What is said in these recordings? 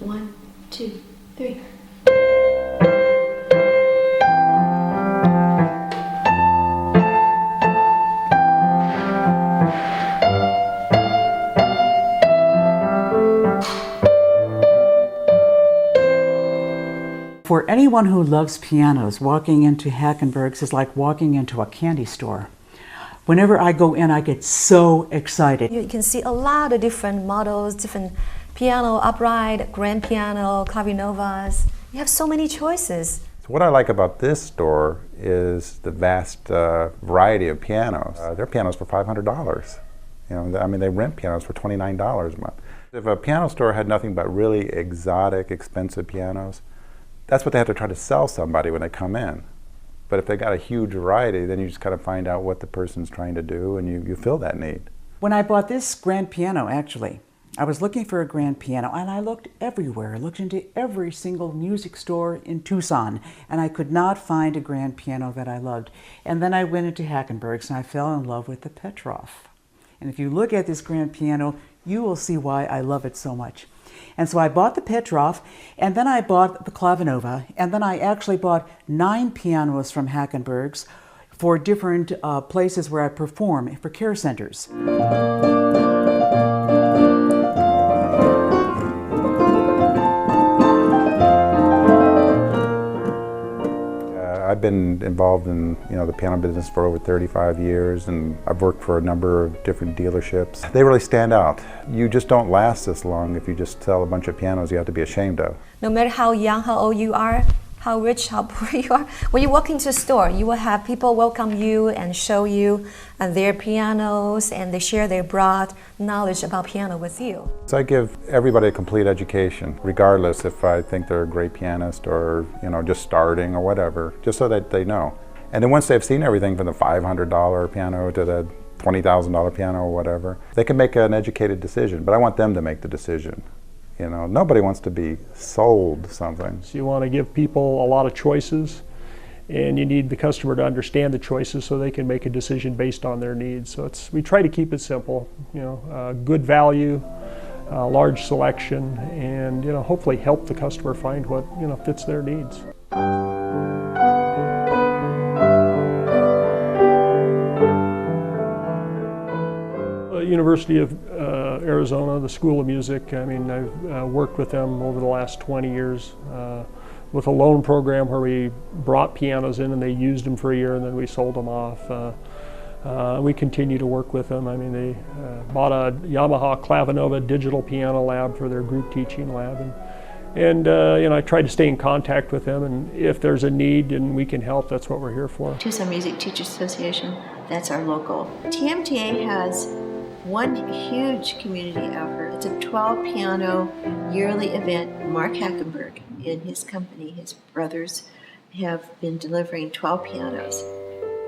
1, 2, 3. For anyone who loves pianos, walking into Hachenberg's is like walking into a candy store. Whenever I go in, I get so excited. You can see a lot of different models, different piano, upright, grand piano, clavinovas. You have so many choices. So what I like about this store is the vast variety of pianos. Their pianos for $500. You know, I mean, they rent pianos for $29 a month. If a piano store had nothing but really exotic, expensive pianos, that's what they have to try to sell somebody when they come in. But if they got a huge variety, then you just kind of find out what the person's trying to do and you fill that need. When I bought this grand piano, actually, I was looking for a grand piano and I looked everywhere. I looked into every single music store in Tucson and I could not find a grand piano that I loved. And then I went into Hachenberg's and I fell in love with the Petroff. And if you look at this grand piano, you will see why I love it so much. And so I bought the Petroff, and then I bought the Clavinova, and then I actually bought 9 pianos from Hachenberg's for different places where I perform, for care centers. I've been involved in the piano business for over 35 years, and I've worked for a number of different dealerships. They really stand out. You just don't last this long if you just sell a bunch of pianos you have to be ashamed of. No matter how young, how old you are, how rich, how poor you are, when you walk into a store, you will have people welcome you and show you their pianos, and they share their broad knowledge about piano with you. So I give everybody a complete education, regardless if I think they're a great pianist or just starting or whatever, just so that they know. And then once they've seen everything from the $500 piano to the $20,000 piano or whatever, they can make an educated decision, but I want them to make the decision. Nobody wants to be sold something. So you want to give people a lot of choices, and you need the customer to understand the choices so they can make a decision based on their needs. So we try to keep it simple, good value, large selection, and hopefully help the customer find what fits their needs. University of Arizona, the School of Music. I mean, I've worked with them over the last 20 years with a loan program where we brought pianos in and they used them for a year and then we sold them off. We continue to work with them. I mean, they bought a Yamaha Clavinova digital piano lab for their group teaching lab. And I try to stay in contact with them, and if there's a need and we can help, that's what we're here for. Tucson Music Teachers Association, that's our local. TMTA has one huge community effort. It's a 12 piano yearly event. Mark Hachenberg and his company, his brothers, have been delivering 12 pianos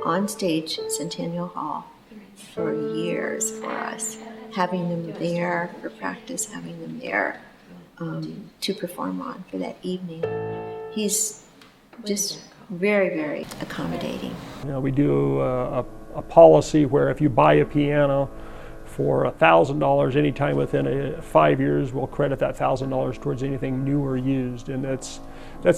on stage at Centennial Hall for years for us, having them there for practice, having them there to perform on for that evening. He's just very, very accommodating. We do a policy where if you buy a piano for $1,000 anytime within 5 years, we'll credit that $1,000 towards anything new or used, and that's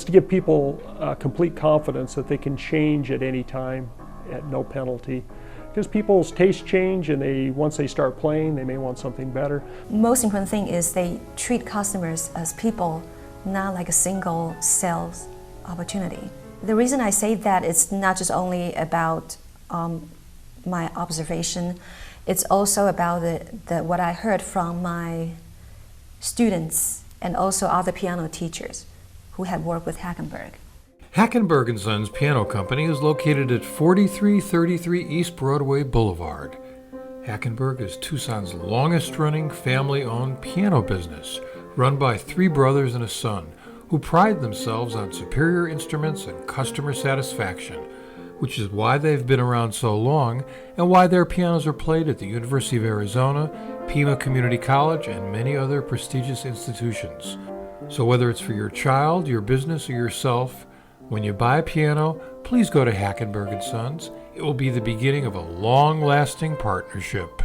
to give people complete confidence that they can change at any time at no penalty. Because people's tastes change, and once they start playing, they may want something better. Most important thing is they treat customers as people, not like a single sales opportunity. The reason I say that, it's not just only about my observation, it's also about what I heard from my students and also other piano teachers who have worked with Hachenberg. Hachenberg Sons Piano Company is located at 4333 East Broadway Boulevard. Hachenberg is Tucson's longest-running family-owned piano business, run by 3 brothers and a son, who pride themselves on superior instruments and customer satisfaction, which is why they've been around so long and why their pianos are played at the University of Arizona, Pima Community College, and many other prestigious institutions. So whether it's for your child, your business, or yourself, when you buy a piano, please go to Hachenberg Sons. It will be the beginning of a long-lasting partnership.